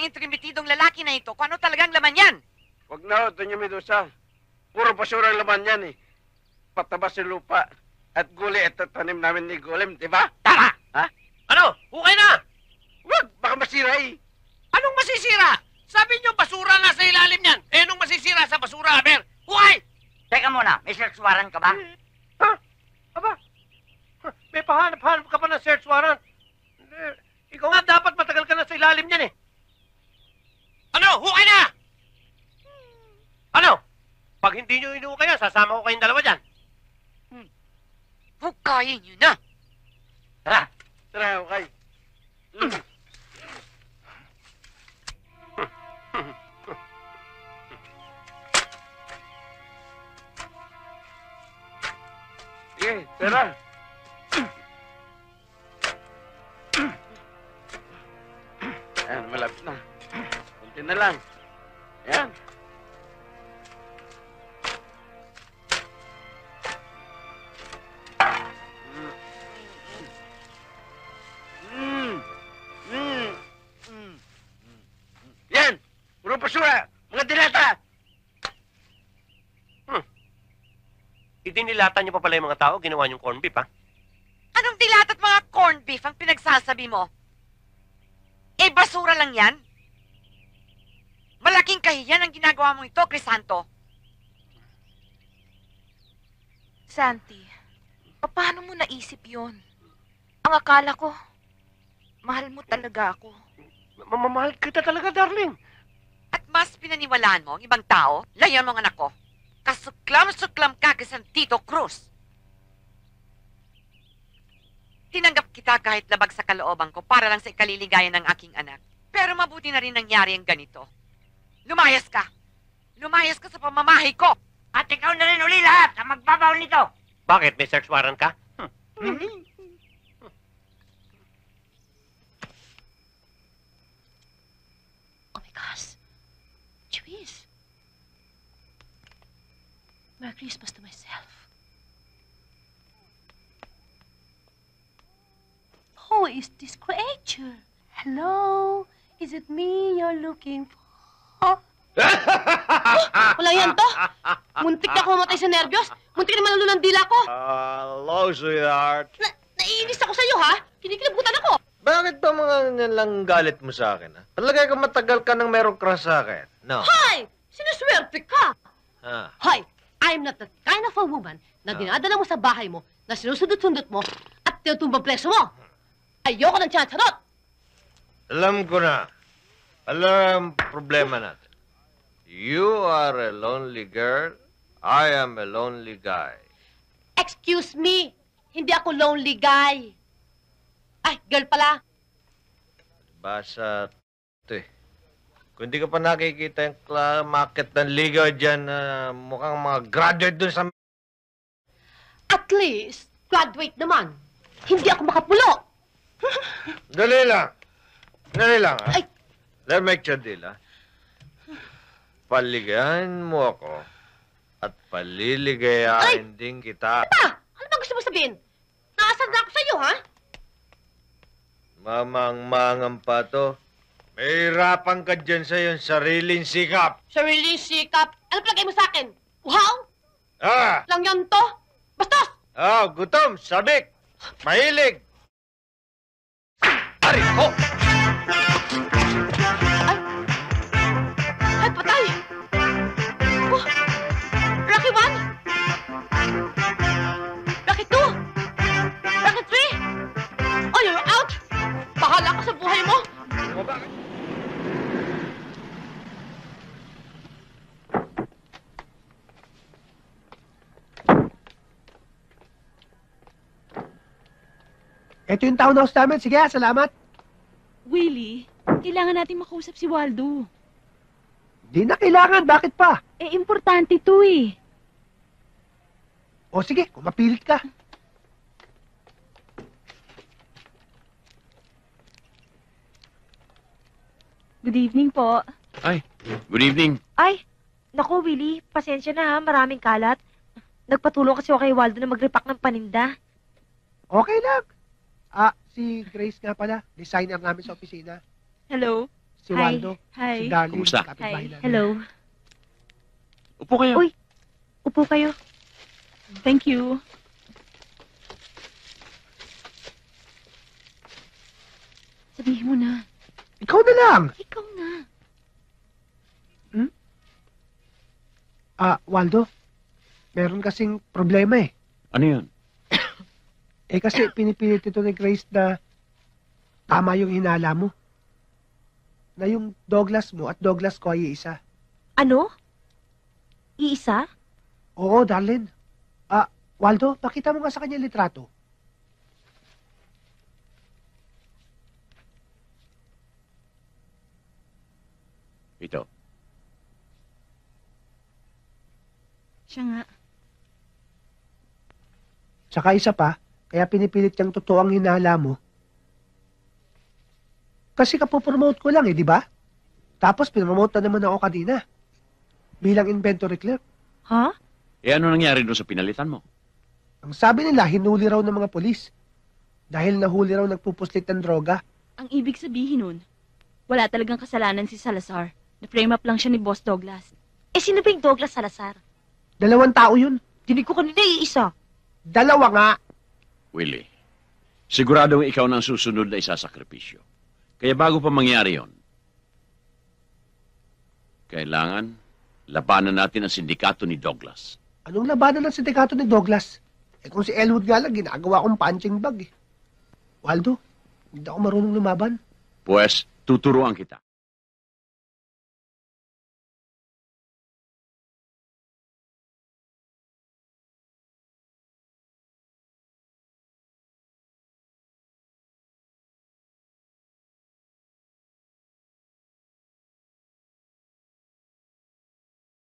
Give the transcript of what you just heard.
ng intrimitidong lalaki na ito kung ano talagang laman yan. Huwag na, Doña Medusa. Puro basura ang laman yan eh. Patabas yung lupa. At guli at tanim namin ni Golem, di ba? Tama! Ha? Ano? Hukay na! Huwag, baka masira eh. Anong masisira? Sabi niyo, basura nga sa ilalim niyan. Eh, anong masisira sa basura, Aber? Hukay! Teka muna, may search warrant ka ba? Ha? Aba? May pahanap-hanap ka pa ng search warrant. Ikaw nga dapat matagal ka na sa ilalim niyan eh. Ano? Hukay na! Ano? Pag hindi niyo inuukayan, sasama ko kayong dalawa dyan. Hukayin niyo na! Tara! Tara, okay. Sige, tara. Ayan, malapit na. Kunti na lang. Ayan. Yan! Puro basura! Mga dilata! Idinilatan niyo pa pala yung mga tao, ginawa niyong corned beef, ha? Anong dilat at mga corned beef ang pinagsasabi mo? Eh, basura lang yan? Malaking kahiyan ang ginagawa mo ito, Crisanto. Santi, paano mo naisip yon? Ang akala ko, mahal mo talaga ako. Mamamahal kita talaga, darling. At mas pinaniwalaan mo ang ibang tao, layan mo ang anak ko. Kasuklam-suklam ka kay San Tito Cruz. Tinanggap kita kahit labag sa kalooban ko para lang sa ikaliligayan ng aking anak. Pero mabuti na rin nangyari ang ganito. Lumayas ka! Lumayas ka sa pamamahay ko! At ikaw na rin uli lahat ang magbabaw nito! Bakit? May search warrant ka? Oh my gosh. Jeez. Merry Christmas to myself. Who is this creature? Hello? Is it me you're looking for? Wala yan to. Muntik na ako mamatay sa nervyos. Muntik na malulo ng dila ko. Hello, sweetheart. Naiinis ako sa'yo, ha? Kinikilabutan ako. Bakit ba mga ganyan lang galit mo sa akin, ha? Palagay ka matagal ka nang merong crush sa akin. No. Hoy! Sinuswerte ka! Ah. Hoy! I'm not that kind of a woman na dinadala mo sa bahay mo, na sinusundot-sundot mo, at tinutumbang preso mo. Ayoko ng tiyatsanot! Alam ko na. Alam ang problema natin. You are a lonely girl. I am a lonely guy. Excuse me! Hindi ako lonely guy. Ay, girl pala. Basa ito eh. Kung di ka pa nakikita yung market ng ligaw dyan na mukhang mga graduate dun sa... At least, graduate naman. Hindi ako makapulo. Dali lang. Dali lang, ha? Ay. Let me make your deal, ha? Paligayahan mo ako at paliligayahin din kita. Pa! Ano ba gusto mo sabihin? Naasad na ako sa'yo, ha? Mamang-mangang pa to. May hirapan ka dyan sa iyong sariling sikap. Sariling sikap. Ano palagay mo sa akin? Wow! Ah! Lang yan to? Bastos! Ah, gutom, sabik, mahilig. Ari, ho! Ay, patay! Oh, Rocky 1! Rocky 2! Rocky 3! Oh, you're out! Bahala ka sa buhay mo! Ito yung townhouse namin. Sige, salamat. Willie, kailangan natin makausap si Waldo. Di na kailangan. Bakit pa? Eh, importante to eh. O sige, kung mapilit ka. Good evening po. Ay, good evening. Ay, naku Willie, pasensya na ha, maraming kalat. Nagpatulong kasi ako kay Waldo na mag-repack ng paninda. Okay lang. Si Grace nga pala. Designer namin sa opisina. Hello? Si Hi. Waldo. Hi. Si Darlene. Kumusta? kapitbahay Hi. namin. Hello. Upo kayo. Uy. Upo kayo. Thank you. Sabihin mo na. Ikaw na lang. Ikaw na. Waldo. Meron kasing problema eh. Ano yun? Kasi pinipilit ito ni Grace na tama yung hinala mo. Na yung Douglas mo at Douglas ko ay isa. Ano? Iisa? Oo, Darlene. Waldo, pakita mo nga sa kanya yung litrato. Ito. Siya nga. Tsaka isa pa, kaya pinipilit niyang totoo ang hinala mo. Kasi kapopromote ko lang di ba? Tapos pinromote na naman ako kanina. Bilang inventory clerk. Ha? Ano nangyari doon sa pinalitan mo? Ang sabi nila, hinuli raw ng mga polis. Dahil nahuli raw nagpupuslit ng droga. Ang ibig sabihin nun, wala talagang kasalanan si Salazar. Na-frame up lang siya ni Boss Douglas. Sino ba yung Douglas Salazar? 2 tao yun. Dinig ko kanina iisa. 2 nga. Willie, siguradong ikaw na ang susunod na isasakripisyo. Kaya bago pa mangyari yon, kailangan labanan natin ang sindikato ni Douglas. Anong labanan ng sindikato ni Douglas? Kung si Elwood nga lang, ginagawa akong punching bag Waldo, hindi ako marunong lumaban. Pues, tuturuan kita.